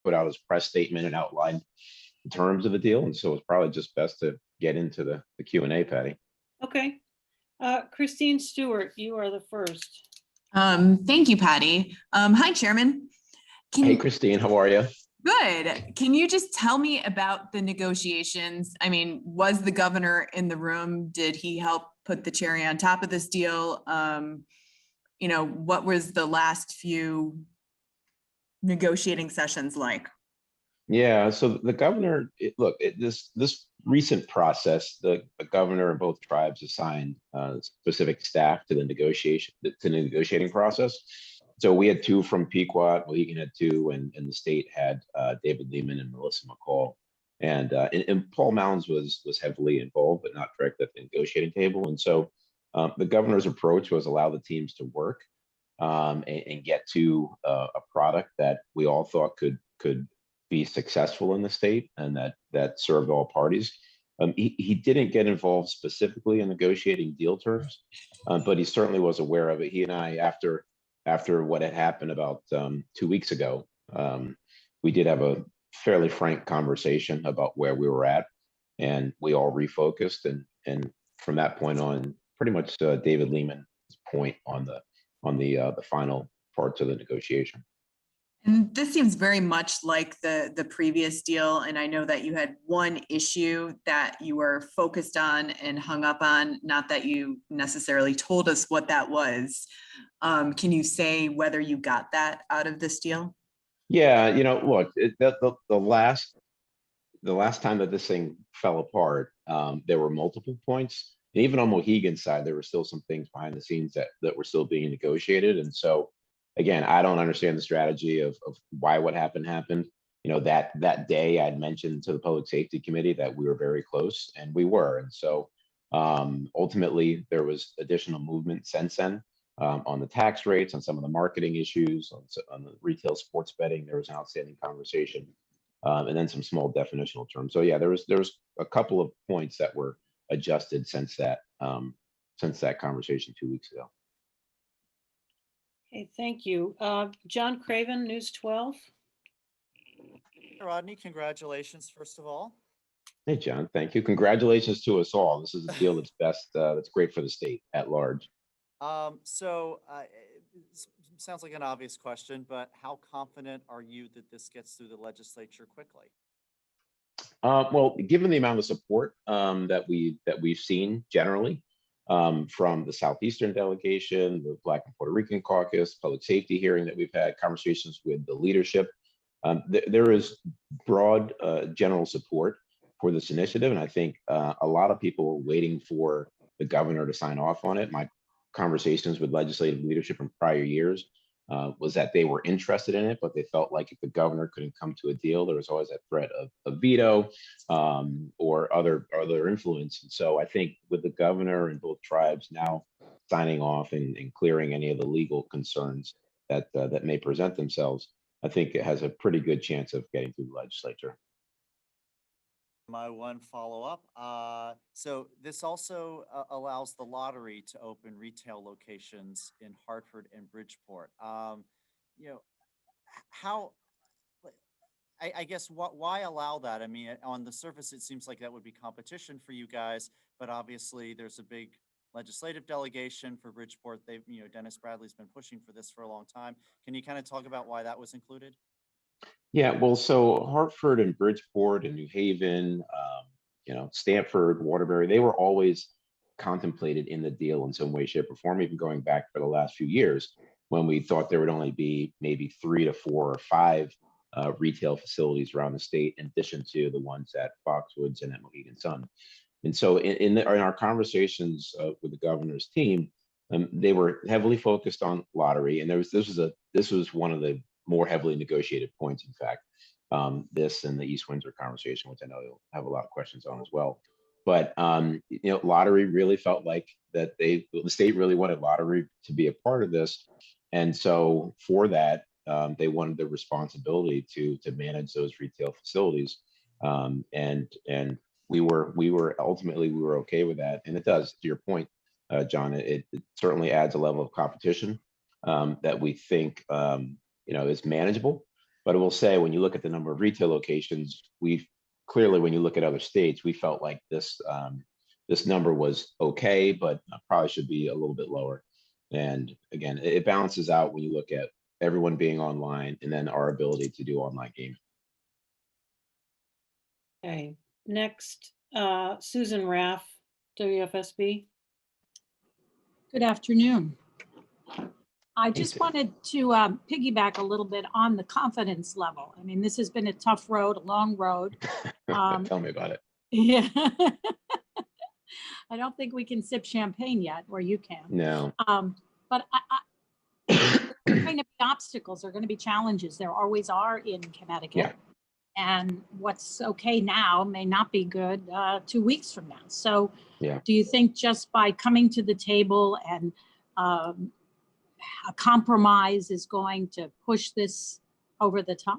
put out his press statement and outlined the terms of the deal. And so it's probably just best to get into the Q&A, Patty. Okay. Christine Stuart, you are the first. Thank you, Patty. Hi, Chairman. Hey, Christine, how are you? Good. Can you just tell me about the negotiations? I mean, was the governor in the room? Did he help put the cherry on top of this deal? What was the last few negotiating sessions like? Yeah, so the governor, this recent process, the governor and both tribes assigned specific staff to the negotiating process. So we had two from Pequot, Mohegan had two, and the state had David Lehman and Melissa McCall. And Paul Mounds was heavily involved, but not directly at the negotiating table. And so the governor's approach was allow the teams to work and get to a product that we all thought could be successful in the state and that served all parties. He didn't get involved specifically in negotiating deal terms, but he certainly was aware of it. He and I, after what had happened about 2 weeks ago, we did have a fairly frank conversation about where we were at, and we all refocused. And from that point on, pretty much David Lehman's point on the final parts of the negotiation. And this seems very much like the previous deal. And I know that you had one issue that you were focused on and hung up on, not that you necessarily told us what that was. Can you say whether you got that out of this deal? Yeah, look, the last time that this thing fell apart, there were multiple points. And even on Mohegan's side, there were still some things behind the scenes that were still being negotiated. And so, again, I don't understand the strategy of why what happened. That day I'd mentioned to the Public Safety Committee that we were very close, and we were. And so ultimately there was additional movement since then on the tax rates, on some of the marketing issues, on the retail sports betting. There was an outstanding conversation, and then some small definitional terms. So yeah, there was a couple of points that were adjusted since that conversation 2 weeks ago. Okay, thank you. John Craven, News 12. Rodney, congratulations, first of all. Hey, John, thank you. Congratulations to us all. This is a deal that's great for the state at large. Sounds like an obvious question, but how confident are you that this gets through the legislature quickly? Well, given the amount of support that we've seen generally, from the Southeastern delegation, the Black and Puerto Rican caucus, public safety hearing that we've had, conversations with the leadership. There is broad general support for this initiative. And I think a lot of people were waiting for the governor to sign off on it. My conversations with legislative leadership in prior years was that they were interested in it, but they felt like if the governor couldn't come to a deal, there was always that threat of a veto or other influence. And so I think with the governor and both tribes now signing off and clearing any of the legal concerns that may present themselves, I think it has a pretty good chance of getting through the legislature. My one follow-up. So this also allows the lottery to open retail locations in Hartford and Bridgeport. I guess why allow that? I mean, on the surface, it seems like that would be competition for you guys, but obviously there's a big legislative delegation for Bridgeport. Dennis Bradley's been pushing for this for a long time. Can you kind of talk about why that was included? Yeah, well, so Hartford and Bridgeport and New Haven, Stamford, Waterbury, they were always contemplated in the deal in some way, shape, or form, even going back for the last few years when we thought there would only be maybe 3 to 4 or 5 retail facilities around the state, in addition to the ones at Foxwoods and at Mohegan Sun. And so in our conversations with the governor's team, they were heavily focused on lottery. And this was one of the more heavily negotiated points, in fact, this and the East Windsor conversation, which I know you'll have a lot of questions on as well. But lottery really felt like that the state really wanted lottery to be a part of this, and so for that they wanted the responsibility to manage those retail facilities, and we were ultimately okay with that. And it does, to your point, John, it certainly adds a level of competition that we think is manageable. But I will say, when you look at the number of retail locations, we clearly, when you look at other states, we felt like this number was okay, but probably should be a little bit lower. And again, it balances out when you look at everyone being online and then our ability to do online gaming. Okay, next, Susan Raff, WFSB. Good afternoon. I just Susan. wanted to piggyback a little bit on the confidence level. I mean, this has been a tough road, a long road. Tell me about it. Yeah. I don't think we can sip champagne yet, or you can. No. But there are going to be obstacles, there are going to be challenges. There always are in Connecticut. Yeah. And what's okay now may not be good 2 weeks from now. So Yeah. do you think just by coming to the table and a compromise is going to push this over the top?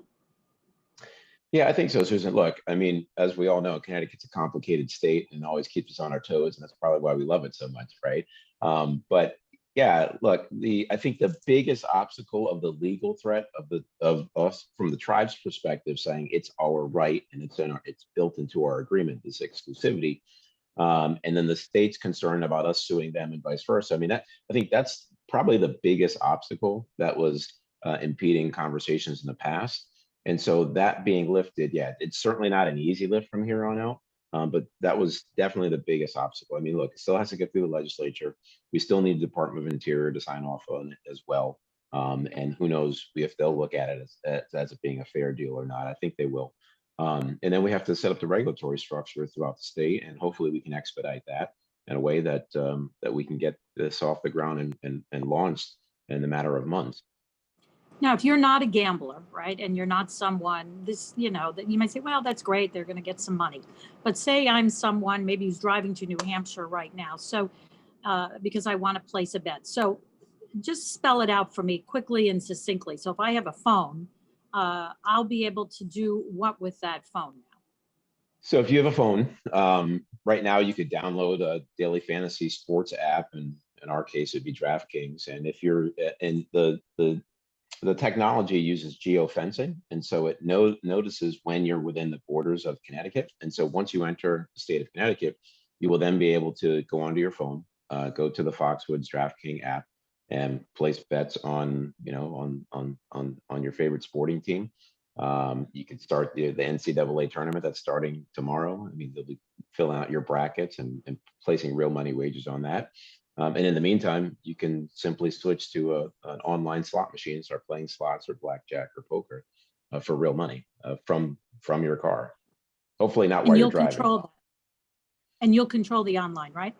Yeah, I think so, Susan. Look, I mean, as we all know, Connecticut's a complicated state and always keeps us on our toes, and that's probably why we love it so much, right? But yeah, look, I think the biggest obstacle of the legal threat of us from the tribe's perspective, saying it's our right and it's built into our agreement, this exclusivity, and then the state's concerned about us suing them and vice versa. I mean, I think that's probably the biggest obstacle that was impeding conversations in the past. And so that being lifted, yeah, it's certainly not an easy lift from here on out. But that was definitely the biggest obstacle. I mean, look, it still has to get through the legislature. We still need the Department of Interior to sign off on it as well. And who knows if they'll look at it as it being a fair deal or not. I think they will. And then we have to set up the regulatory structure throughout the state, and hopefully we can expedite that in a way that that we can get this off the ground and launched in a matter of months. Now, if you're not a gambler, right, and you're not someone, that you might say, well, that's great, they're going to get some money. But say I'm someone maybe who's driving to New Hampshire right now, so because I want to place a bet. So just spell it out for me quickly and succinctly. So if I have a phone, I'll be able to do what with that phone now? So if you have a phone, right now you could download a daily fantasy sports app, and in our case, it'd be DraftKings. And if you're in the technology uses geofencing, and so it notices when you're within the borders of Connecticut. And so once you enter the state of Connecticut, you will then be able to go onto your phone, go to the Foxwoods DraftKings app, and place bets on your favorite sporting team. You can start the NCAA tournament that's starting tomorrow. I mean, they'll be filling out your brackets and placing real money wagers on that. And in the meantime, you can simply switch to an online slot machine and start playing slots or blackjack or poker for real money from your car. Hopefully not while you're driving. And you'll control the online, right?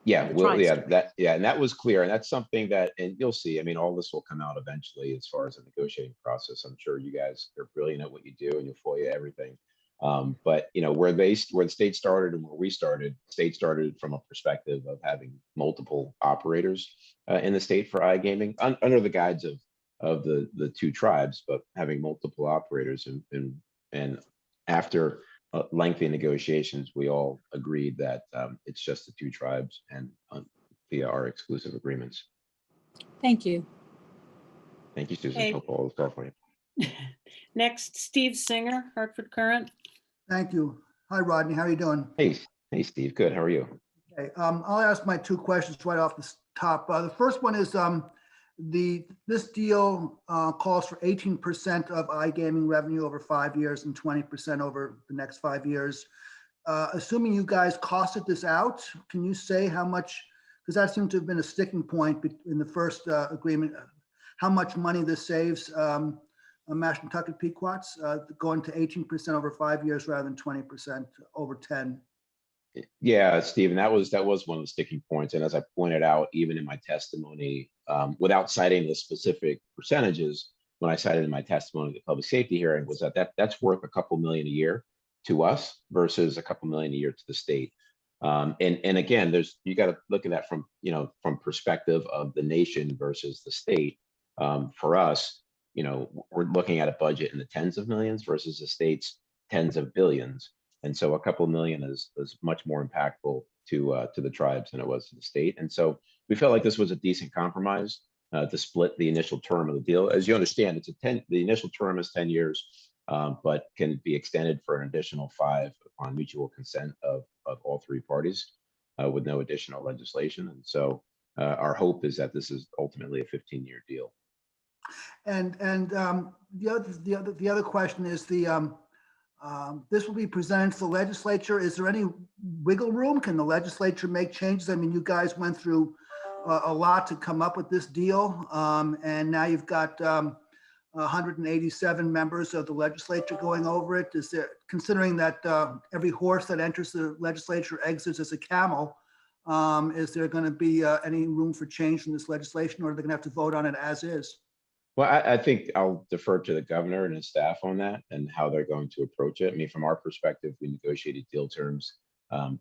Yeah, The well, tribes yeah, do. and that was clear, and that's something that, and you'll see. I mean, all this will come out eventually as far as the negotiating process. I'm sure you guys are brilliant at what you do, and you'll FOIA everything. But where the state started and where we started, state started from a perspective of having multiple operators in the state for iGaming under the guides of the two tribes, but having multiple operators, and after lengthy negotiations, we all agreed that it's just the two tribes and via our exclusive agreements. Thank you. Thank you, Susan. Okay. Hope all is well for you. Next, Steve Singer, Hartford Current. Thank you. Hi, Rodney. How are you doing? Hey, Steve. Good. How are you? Okay, I'll ask my two questions right off the top. The first one is this deal calls for 18% of iGaming revenue over 5 years and 20% over the next 5 years. Assuming you guys costed this out, can you say how much, because that seemed to have been a sticking point in the first agreement, how much money this saves Mashantucket Pequots going to 18% over 5 years rather than 20% over 10? Yeah, Stephen, that was one of the sticking points. And as I pointed out, even in my testimony, without citing the specific percentages, when I cited in my testimony the public safety hearing, was that's worth a couple million a year to us versus a couple million a year to the state. And again, you got to look at that from perspective of the nation versus the state. For us, we're looking at a budget in the tens of millions versus the state's tens of billions. And so a couple million is much more impactful to the tribes than it was to the state. And so we felt like this was a decent compromise. to split the initial term of the deal. As you understand, the initial term is 10 years, but can be extended for an additional 5 upon mutual consent of all 3 parties with no additional legislation. And so our hope is that this is ultimately a 15-year deal. And the other question is this will be presented to the legislature. Is there any wiggle room? Can the legislature make changes? I mean, you guys went through a lot to come up with this deal, and now you've got 187 members of the legislature going over it. Is there, considering that every horse that enters the legislature exits as a camel, is there going to be any room for change in this legislation, or are they going to have to vote on it as is? Well, I think I'll defer to the governor and his staff on that and how they're going to approach it. I mean, from our perspective, we negotiated deal terms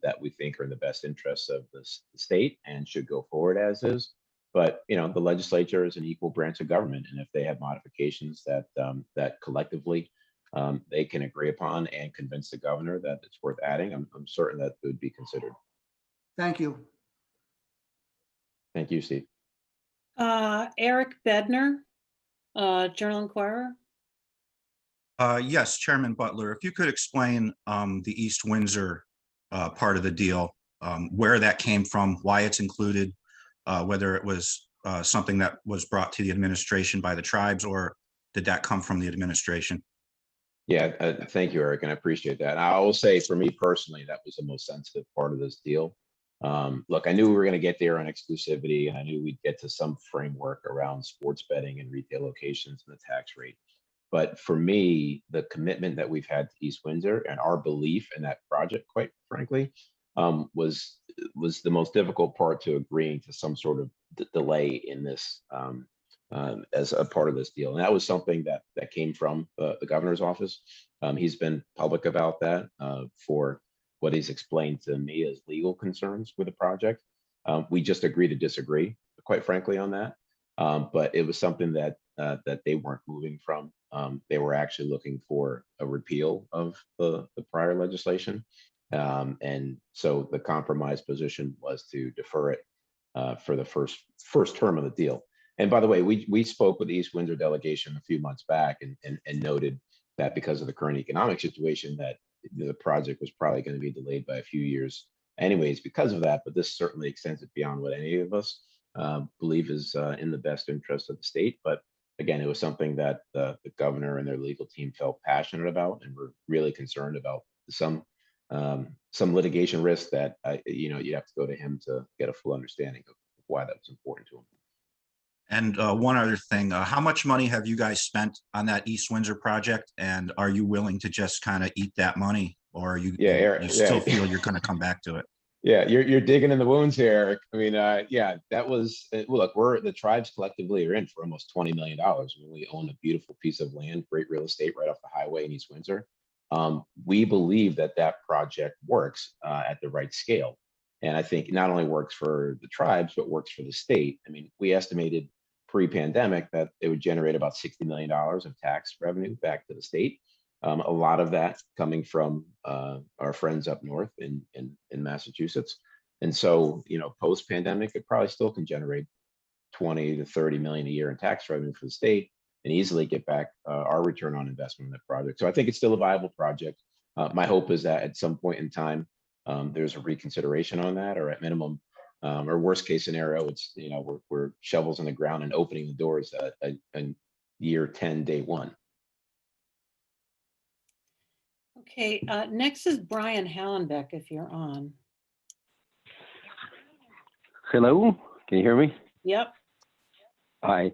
that we think are in the best interests of the state and should go forward as is. But, you know, the legislature is an equal branch of government. And if they have modifications that that collectively they can agree upon and convince the governor that it's worth adding, I'm certain that it would be considered. Thank you. Thank you, Steve. Eric Bedner, Journal Inquirer. Yes, Chairman Butler, if you could explain the East Windsor part of the deal, where that came from, why it's included, whether it was something that was brought to the administration by the tribes, or did that come from the administration? Yeah, thank you, Eric, and I appreciate that. I will say for me personally, that was the most sensitive part of this deal. Look, I knew we were going to get there on exclusivity, and I knew we'd get to some framework around sports betting and retail locations and the tax rate. But for me, the commitment that we've had to East Windsor and our belief in that project, quite frankly, was the most difficult part to agreeing to some sort of delay in this as a part of this deal. And that was something that came from the governor's office. He's been public about that for what he's explained to me as legal concerns with the project. We just agree to disagree, quite frankly, on that. But it was something that they weren't moving from. They were actually looking for a repeal of the prior legislation. And so the compromise position was to defer it for the first term of the deal. And by the way, we spoke with the East Windsor delegation a few months back and noted that because of the current economic situation, that the project was probably going to be delayed by a few years anyways because of that. But this certainly extends it beyond what any of us believe is in the best interest of the state. But again, it was something that the governor and their legal team felt passionate about and were really concerned about some litigation risk that you have to go to him to get a full understanding of why that was important to him. And one other thing, how much money have you guys spent on that East Windsor project? And are you willing to just kind of eat that money, or you still feel you're going to come back to it? Yeah, you're digging in the wounds here, Eric. I mean, yeah, that was, look, the tribes collectively are in for almost $20 million. We own a beautiful piece of land, great real estate right off the highway in East Windsor. We believe that project works at the right scale. And I think not only works for the tribes, but works for the state. I mean, we estimated pre-pandemic that it would generate about $60 million of tax revenue back to the state. A lot of that coming from our friends up north in Massachusetts. And so, post-pandemic, it probably still can generate 20 to 30 million a year in tax revenue for the state and easily get back our return on investment in the project. So I think it's still a viable project. My hope is that at some point in time, there's a reconsideration on that, or at minimum, or worst case scenario, it's, we're shovels in the ground and opening the doors at year 10, day one. Okay, next is Brian Hallenbeck, if you're on. Hello, can you hear me? Yep. Hi.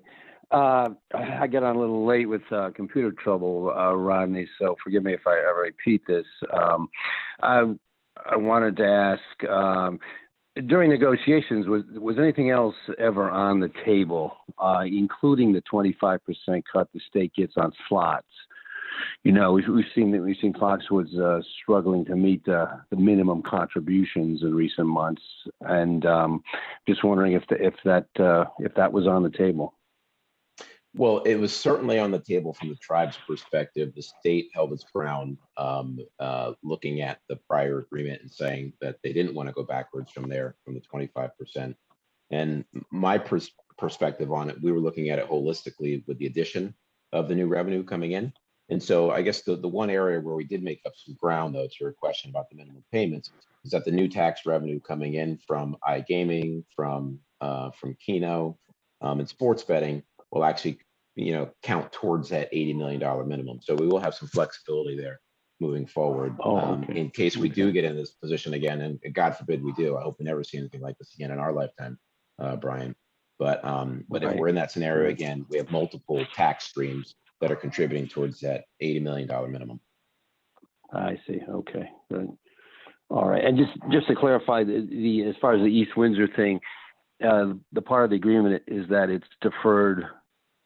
I got on a little late with computer trouble, Rodney, so forgive me if I ever repeat this. I wanted to ask, during negotiations, was anything else ever on the table, including the 25% cut the state gets on slots? We've seen Foxwoods struggling to meet the minimum contributions in recent months, and just wondering if that was on the table. Well, it was certainly on the table from the tribe's perspective. The state held its ground, looking at the prior agreement and saying that they didn't want to go backwards from the 25%. And my perspective on it. We were looking at it holistically with the addition of the new revenue coming in. And so I guess the one area where we did make up some ground, though, to your question about the minimum payments, is that the new tax revenue coming in from iGaming, from Keno, and sports betting will actually, count towards that $80 million minimum. So we will have some flexibility there moving forward, in case we do get in this position again, and God forbid we do. I hope we never see anything like this again in our lifetime, Brian. But if we're in that scenario again, we have multiple tax streams that are contributing towards that $80 million minimum. I see. Okay. Good. All right. And just to clarify, the as far as the East Windsor thing, the part of the agreement is that it's deferred.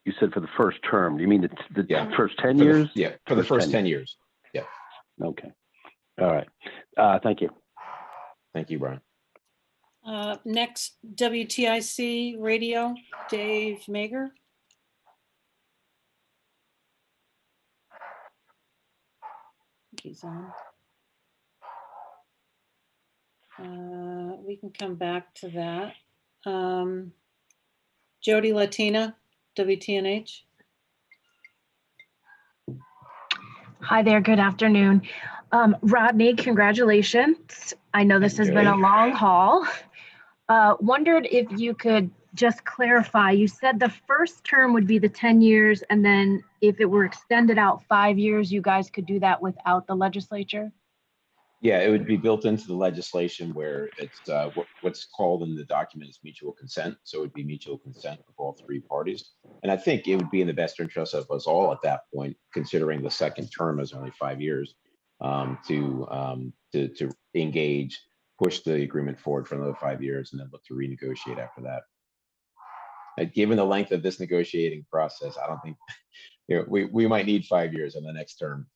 You said for the first term. Do you mean the first 10 years? For the first 10 years. Yeah. Okay. All right. Thank you. Thank you, Brian. Next, WTIC Radio, Dave Mager. He's on. We can come back to that. JLatina, WTNH. Hi there, good afternoon. Rodney, congratulations. I know this has been a long haul. Wondered if you could just clarify, you said the first term would be the 10 years, and then if it were extended out 5 years, you guys could do that without the legislature? Yeah, it would be built into the legislation where it's what's called in the document is mutual consent. So it would be mutual consent of all three parties. And I think it would be in the best interest of us all at that point, considering the second term is only 5 years, to engage, push the agreement forward for another 5 years, and then look to renegotiate after that. Given the length of this negotiating process, I don't think we might need 5 years on the next term.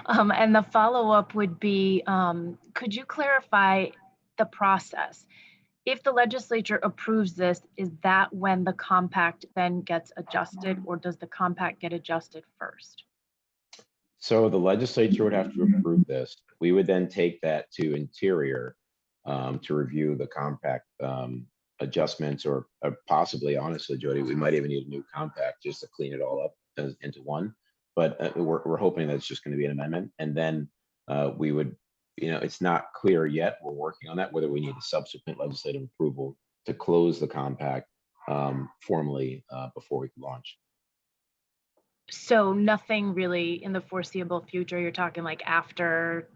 And the follow-up would be, could you clarify the process? If the legislature approves this, is that when the compact then gets adjusted, or does the compact get adjusted first? So the legislature would have to approve this. We would then take that to Interior to review the compact adjustments, or possibly, honestly, Jody, we might even need a new compact just to clean it all up into one. But we're hoping that it's just going to be an amendment. And then we would, it's not clear yet. We're working on that, whether we need a subsequent legislative approval to close the compact formally before we can launch. So nothing really in the foreseeable future. You're talking like after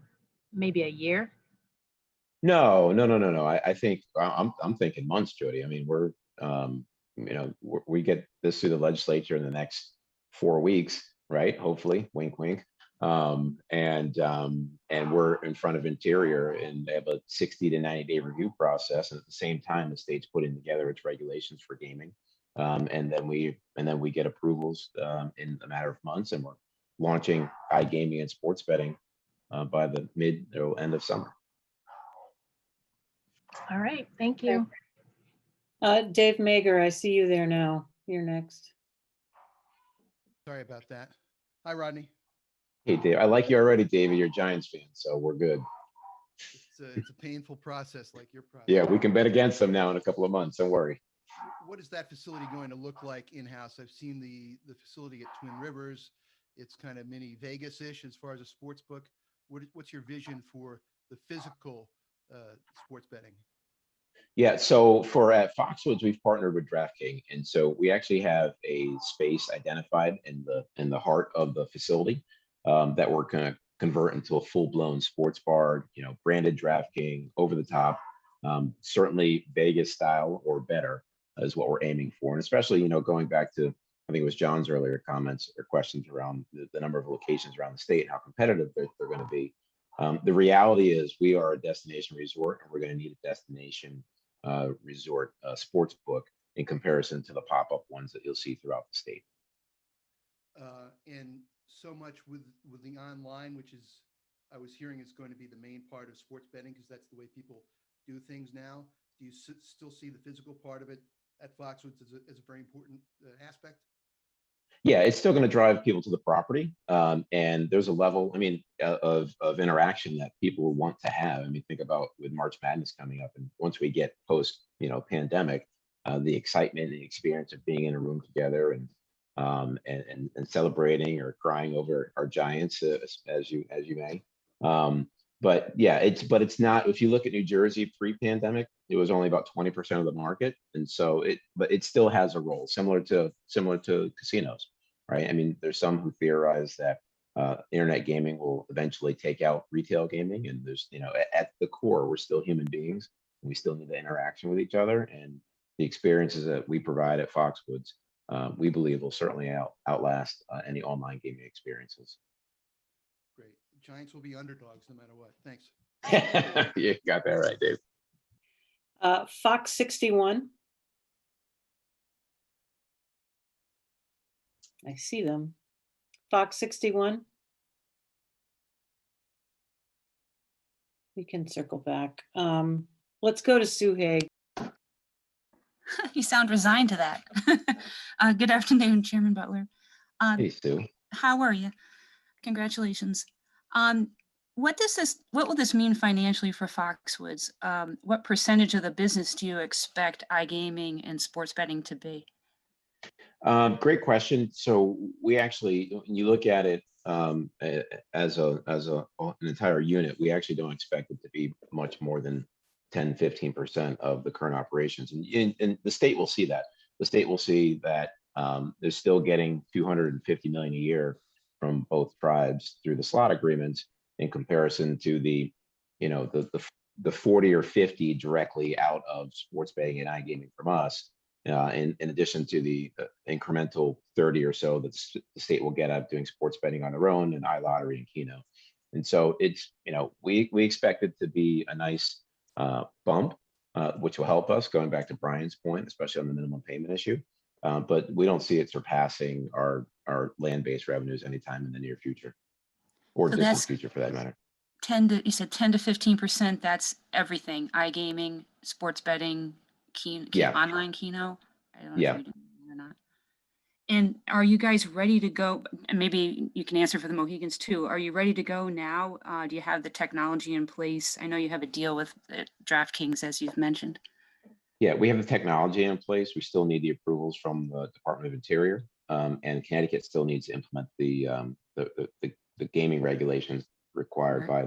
maybe a year? No. I think I'm thinking months, Jody. I mean, we get this through the legislature in the next 4 weeks, right? Hopefully, wink, wink. And we're in front of Interior, and they have a 60 to 90-day review process. And at the same time, the state's putting together its regulations for gaming. And then we get approvals in a matter of months, and we're launching iGaming and sports betting by the mid or end of summer. All right, thank you. Dave Mager, I see you there now. You're next. Sorry about that. Hi, Rodney. Hey, Dave. I like you already, David. You're a Giants fan, so we're good. It's a painful process, like your process. Yeah, we can bet against them now in a couple of months. Don't worry. What is that facility going to look like in-house? I've seen the facility at Twin Rivers. It's kind of mini Vegas-ish as far as a sports book. What's your vision for the physical sports betting? Yeah, so at Foxwoods, we've partnered with DraftKings, and so we actually have a space identified in the heart of the facility that we're going to convert into a full-blown sports bar. Branded DraftKings, over the top, certainly Vegas style or better is what we're aiming for, and especially going back to, I think it was John's earlier comments or questions around the number of locations around the state, how competitive they're going to be. The reality is we are a destination resort, and we're going to need a destination resort sports book in comparison to the pop-up ones that you'll see throughout the state. And so much with the online, which is, I was hearing, is going to be the main part of sports betting because that's the way people do things now. Do you still see the physical part of it at Foxwoods as a very important aspect? Yeah, it's still going to drive people to the property, and there's a level, of interaction that people will want to have. Think about with March Madness coming up, and once we get post, pandemic, the excitement and the experience of being in a room together and celebrating or crying over our giants, as you may. But yeah, it's not. If you look at New Jersey pre-pandemic, it was only about 20% of the market, and so but it still has a role similar to casinos, right? I mean, there's some who theorize that internet gaming will eventually take out retail gaming, and there's at the core we're still human beings, and we still need the interaction with each other, and the experiences that we provide at Foxwoods, we believe will certainly outlast any online gaming experiences. Great. Giants will be underdogs no matter what. Thanks. You got that right, Dave. Fox 61. I see them. Fox 61. We can circle back. Let's go to Sue Haigh. You sound resigned to that. Good afternoon, Chairman Butler. Hey, Sue. How are you? Congratulations. What will this mean financially for Foxwoods? What percentage of the business do you expect iGaming and sports betting to be? Great question. So we actually, when you look at it as an entire unit, we actually don't expect it to be much more than 10-15% of the current operations, and the state will see that. The state will see that they're still getting $250 million a year from both tribes through the slot agreements, in comparison to the 40 or 50 directly out of sports betting and iGaming from us. In addition to the incremental 30 or so that the state will get out of doing sports betting on their own and iLottery and Keno. And so it's, we expect it to be a nice bump, which will help us, going back to Brian's point, especially on the minimum payment issue. But we don't see it surpassing our land-based revenues anytime in the near future, or So distant that's future for that matter. You said 10 to 15%, that's everything, iGaming, sports betting, Yeah. online Keno? I don't know Yeah. if you're doing it or not. And are you guys ready to go? And maybe you can answer for the Mohegans too. Are you ready to go now? Do you have the technology in place? I know you have a deal with DraftKings, as you've mentioned. Yeah, we have the technology in place. We still need the approvals from the Department of Interior, and Connecticut still needs to implement the gaming regulations required by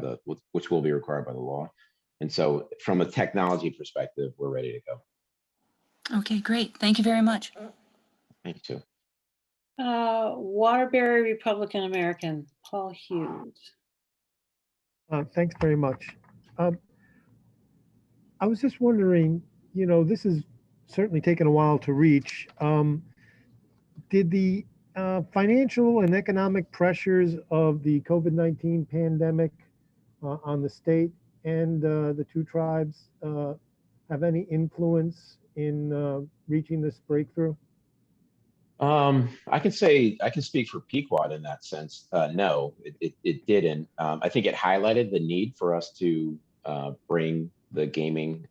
which will be required by the law. And so, from a technology perspective, we're ready to go. Okay, great. Thank you very much. Thank you, Sue. Waterbury Republican American, Paul Hughes. Thanks very much. I was just wondering, this is certainly taken a while to reach. Did the financial and economic pressures of the COVID-19 pandemic on the state and the two tribes have any influence in reaching this breakthrough? I can speak for Pequot in that sense. No, it didn't. I think it highlighted the need for us to bring the gaming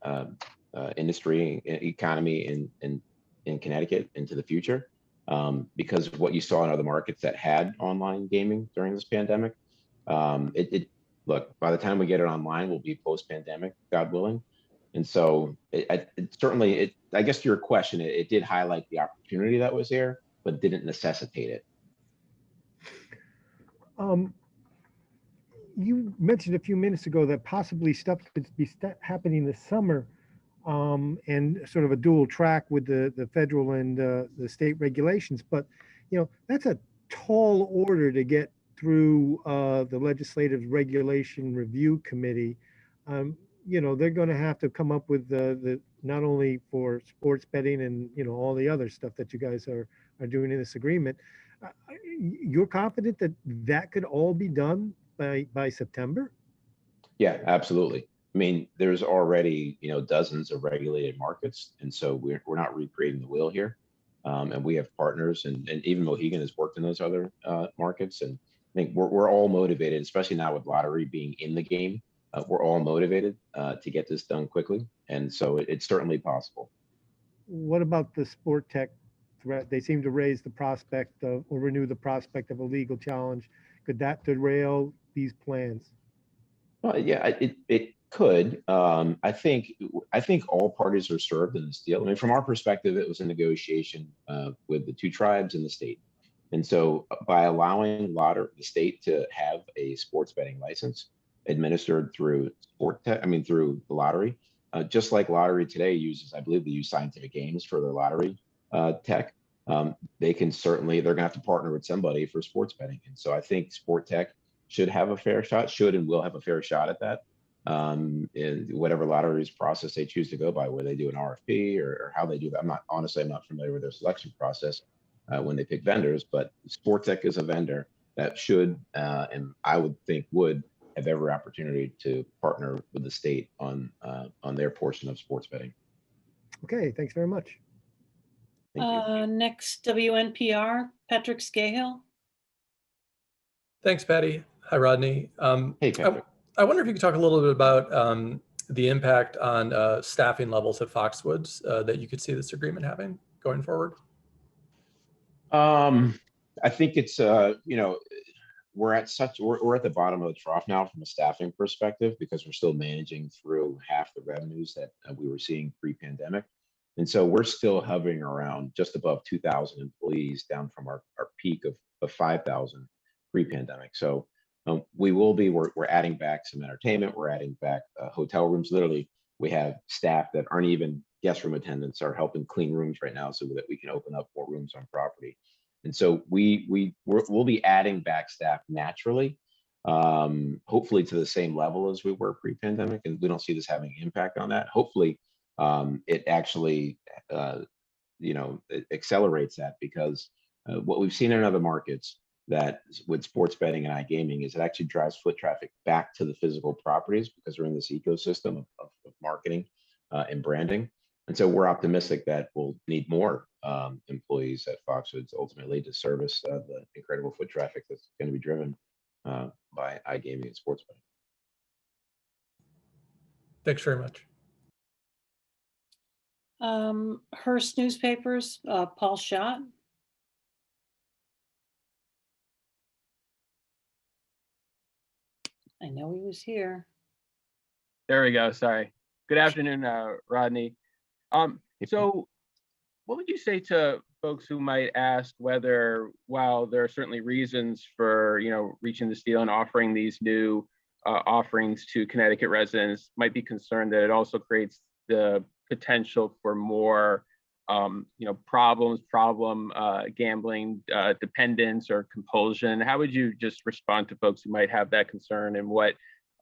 industry economy in Connecticut into the future, because of what you saw in other markets that had online gaming during this pandemic. Look, by the time we get it online, we'll be post-pandemic, God willing. And so it certainly, I guess to your question, it did highlight the opportunity that was there, but didn't necessitate it. You mentioned a few minutes ago that possibly stuff could be happening this summer, and sort of a dual track with the federal and the state regulations. But, that's a tall order to get through the Legislative Regulation Review Committee. They're going to have to come up with the not only for sports betting and all the other stuff that you guys are doing in this agreement. You're confident that that could all be done by September? Yeah, absolutely. I mean, there's already dozens of regulated markets, and so we're not recreating the wheel here. And we have partners, and even Mohegan has worked in those other markets, and I think we're all motivated, especially now with lottery being in the game. We're all motivated to get this done quickly, and so it's certainly possible. What about the sport tech threat? They seem to raise the prospect of, or renew the prospect of, a legal challenge. Could that derail these plans? Well, yeah, could. I think all parties are served in this deal. I mean, from our perspective, it was a negotiation with the two tribes and the state. And so by allowing the state to have a sports betting license administered through through the lottery, just like lottery today uses, I believe they use Scientific Games for their lottery tech. They're gonna have to partner with somebody for sports betting. And so I think Sport Tech should have a fair shot, should and will have a fair shot at that. In whatever lotteries process they choose to go by, where they do an RFP or how they do that. I'm not familiar with their selection process when they pick vendors, but Sport Tech is a vendor that should, and I would think would have every opportunity to partner with the state on their portion of sports betting. Okay, thanks very much. Thank you. Next, WNPR, Patrick Skahill. Thanks, Patty. Hi, Rodney. Hey, Patrick. I wonder if you could talk a little bit about the impact on staffing levels at Foxwoods that you could see this agreement having going forward. I think it's we're at the bottom of the trough now from a staffing perspective, because we're still managing through half the revenues that we were seeing pre-pandemic. And so we're still hovering around just above 2,000 employees, down from our peak of 5,000 pre-pandemic. So we're adding back some entertainment, we're adding back hotel rooms. Literally, we have staff that aren't even guest room attendants are helping clean rooms right now so that we can open up more rooms on property. And so we'll be adding back staff naturally, hopefully to the same level as we were pre-pandemic, and we don't see this having an impact on that. Hopefully, it actually it accelerates that, because what we've seen in other markets that with sports betting and iGaming is it actually drives foot traffic back to the physical properties, because we're in this ecosystem of marketing and branding. And so we're optimistic that we'll need more employees at Foxwoods ultimately to service the incredible foot traffic that's going to be driven by iGaming and sports betting. Thanks very much. Hearst Newspapers, Paul Schott. I know he was here. There we go. Sorry. Good afternoon, Rodney. So what would you say to folks who might ask whether, while there are certainly reasons for, reaching this deal and offering these new offerings to Connecticut residents, might be concerned that it also creates the potential for more, problem gambling, dependence or compulsion? How would you just respond to folks who might have that concern, and what,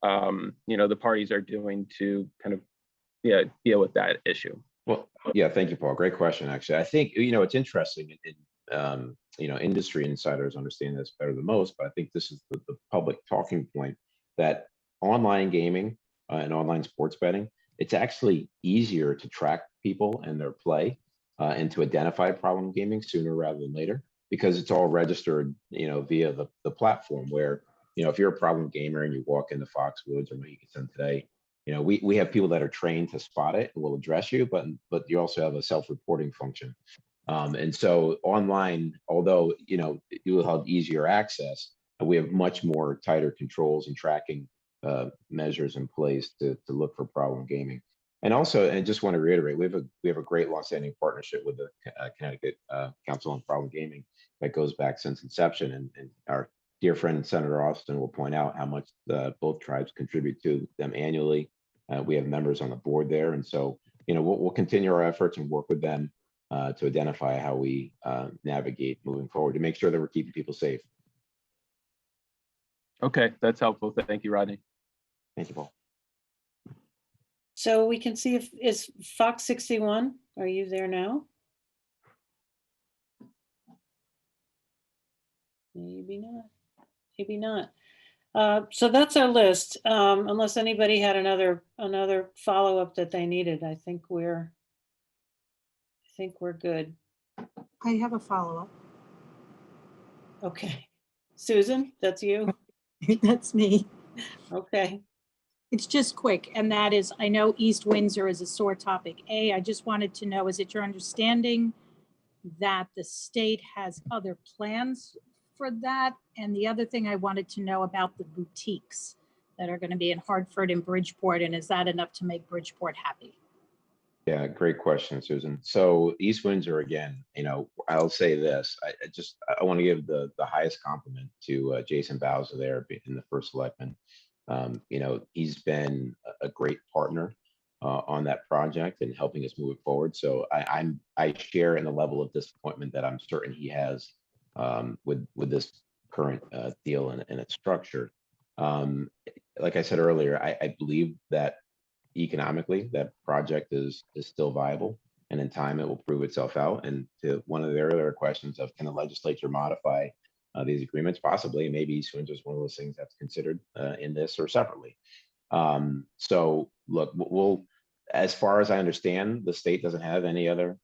the parties are doing to kind of, deal with that issue? Well, yeah, thank you, Paul. Great question, actually. I think, it's interesting, industry insiders understand this better than most, but I think this is the public talking point that online gaming and online sports betting, it's actually easier to track people and their play and to identify problem gaming sooner rather than later, because it's all registered, via the platform where, if you're a problem gamer and you walk into Foxwoods or Mohegan today, we have people that are trained to spot it and will address you, but you also have a self-reporting function. And so online, although, you will have easier access, we have much more tighter controls and tracking measures in place to look for problem gaming. And also, and just want to reiterate, we have a great longstanding partnership with the Connecticut Council on Problem Gaming that goes back since inception. And our dear friend Senator Austin will point out how much both tribes contribute to them annually. We have members on the board there, and so we'll continue our efforts and work with them to identify how we navigate moving forward to make sure that we're keeping people safe. Okay, that's helpful. Thank you, Rodney. Thank you, Paul. So we can see is Fox 61. Are you there now? Maybe not. Maybe not. So that's our list. Unless anybody had another follow-up that they needed, I think we're good. I have a follow-up. Okay. Susan, that's you? That's me. Okay. It's just quick, and that is, I know East Windsor is a sore topic. I just wanted to know, is it your understanding that the state has other plans for that? And the other thing I wanted to know about the boutiques, that are going to be in Hartford and Bridgeport? And is that enough to make Bridgeport happy? Yeah, great question, Susan. So East Windsor, again, I'll say this. I want to give the highest compliment to Jason Bowser there in the first selectman. He's been a great partner on that project and helping us move it forward. So I share in the level of disappointment that I'm certain he has with this current deal and its structure. Like I said earlier, I believe that economically that project is still viable, and in time it will prove itself out. And to one of the earlier questions of, can the legislature modify these agreements? Possibly. Maybe East Windsor is one of those things that's considered in this or separately. So look, as far as I understand, the state doesn't have any other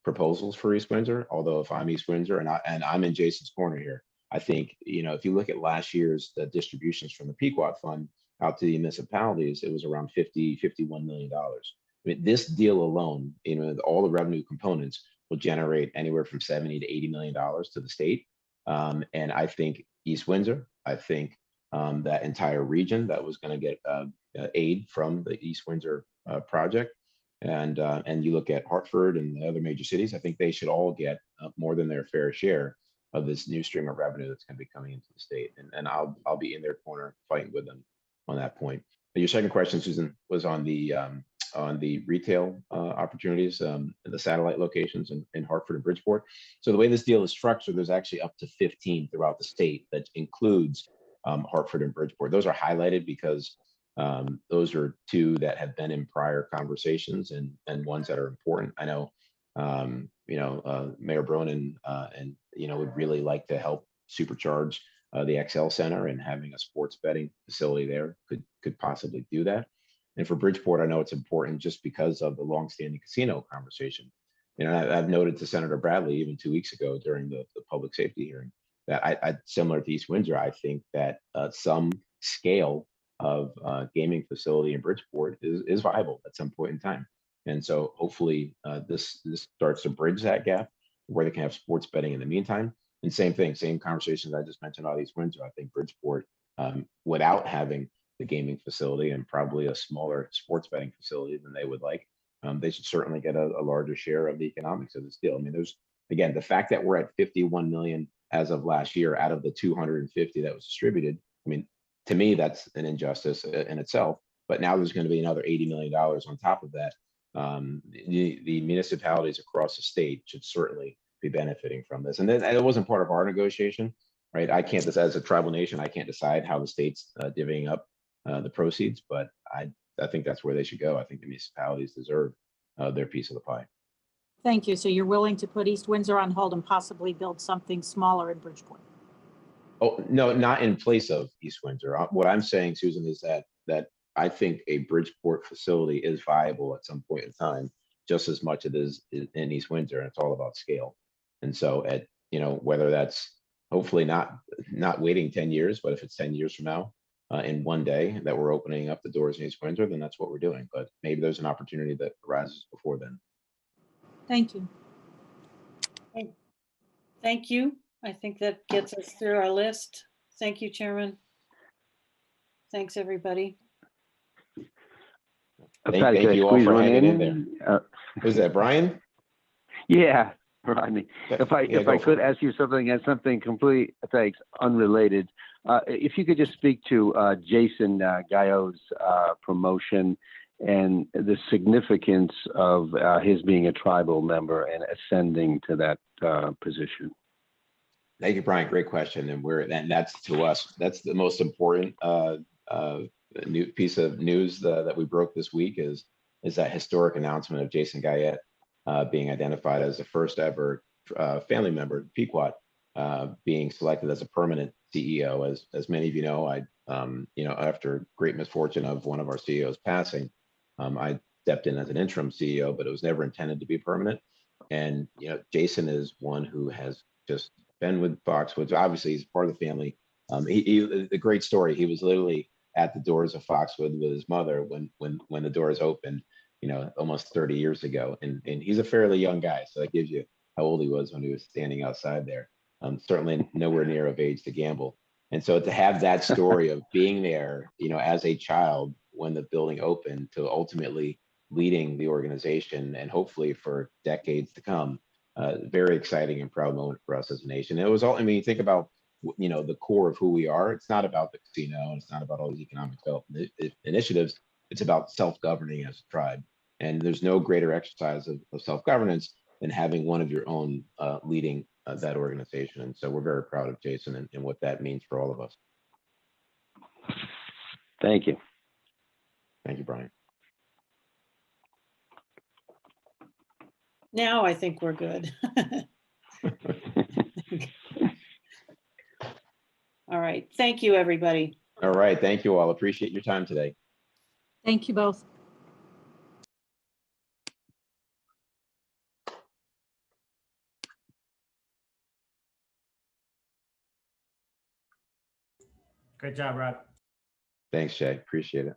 proposals for East Windsor. Although if I'm East Windsor and I'm in Jason's corner here, I think, if you look at last year's distributions from the Pequot Fund out to the municipalities, it was around $51 million. I mean, this deal alone, all the revenue components will generate anywhere from $70 to $80 million to the state. And I think East Windsor, I think that entire region that was going to get aid from the East Windsor project. And you look at Hartford and the other major cities, I think they should all get more than their fair share of this new stream of revenue that's going to be coming into the state. And I'll be in their corner fighting with them on that point. Your second question, Susan, was on the retail opportunities, the satellite locations in Hartford and Bridgeport. So the way this deal is structured, there's actually up to 15 throughout the state that includes Hartford and Bridgeport. Those are highlighted because those are two that have been in prior conversations and ones that are important. I know, Mayor Bronin would really like to help supercharge the XL Center, and having a sports betting facility there could possibly do that. And for Bridgeport, I know it's important just because of the longstanding casino conversation. I've noted to Senator Bradley even 2 weeks ago during the public safety hearing that I similar to East Windsor, I think that some scale of gaming facility in Bridgeport is viable at some point in time. And so hopefully this starts to bridge that gap where they can have sports betting in the meantime. And same thing, same conversations I just mentioned about East Windsor. I think Bridgeport, without having the gaming facility and probably a smaller sports betting facility than they would like, they should certainly get a larger share of the economics of this deal. I mean, there's, again, the fact that we're at 51 million as of last year out of the 250 that was distributed. I mean, to me, that's an injustice in itself. But now there's going to be another $80 million on top of that. The municipalities across the state should certainly be benefiting from this. And then it wasn't part of our negotiation, right? I can't, as a tribal nation, I can't decide how the state's divvying up the proceeds, but I think that's where they should go. I think the municipalities deserve their piece of the pie. Thank you. So you're willing to put East Windsor on hold and possibly build something smaller in Bridgeport? Oh, no, not in place of East Windsor. What I'm saying, Susan, is that I think a Bridgeport facility is viable at some point in time, just as much as it is in East Windsor, and it's all about scale. And so whether that's hopefully not waiting 10 years, but if it's 10 years from now, in one day that we're opening up the doors in East Windsor, then that's what we're doing. But maybe there's an opportunity that arises before then. Thank you. Thank you. I think that gets us through our list. Thank you, Chairman. Thanks, everybody. Thank you all for hanging in there. Who's that, Brian? Yeah, Rodney. If I could ask you something complete, thanks, unrelated. If you could just speak to Jason Guyot's promotion and the significance of his being a tribal member and ascending to that position. Thank you, Brian. Great question. And that's to us, that's the most important new piece of news that we broke this week is that historic announcement of Jason Guyot being identified as the first ever family member, Pequot, being selected as a permanent CEO. As many of you know, after great misfortune of one of our CEOs passing, I stepped in as an interim CEO, but it was never intended to be permanent. And Jason is one who has just been with Foxwoods. Obviously, he's part of the family. The great story. He was literally at the doors of Foxwood with his mother when the doors opened, almost 30 years ago. And he's a fairly young guy, so that gives you how old he was when he was standing outside there. Certainly nowhere near of age to gamble. And so to have that story of being there, as a child when the building opened to ultimately leading the organization and hopefully for decades to come, very exciting and proud moment for us as a nation. And it was all, I mean, you think about, the core of who we are. It's not about the casino. It's not about all these economic development initiatives. It's about self-governing as a tribe. And there's no greater exercise of self-governance than having one of your own leading that organization. And so we're very proud of Jason and what that means for all of us. Thank you. Thank you, Brian. Now I think we're good. All right. Thank you, everybody. All right. Thank you all. Appreciate your time today. Thank you both. Great job, Rod. Thanks, Jay. Appreciate it.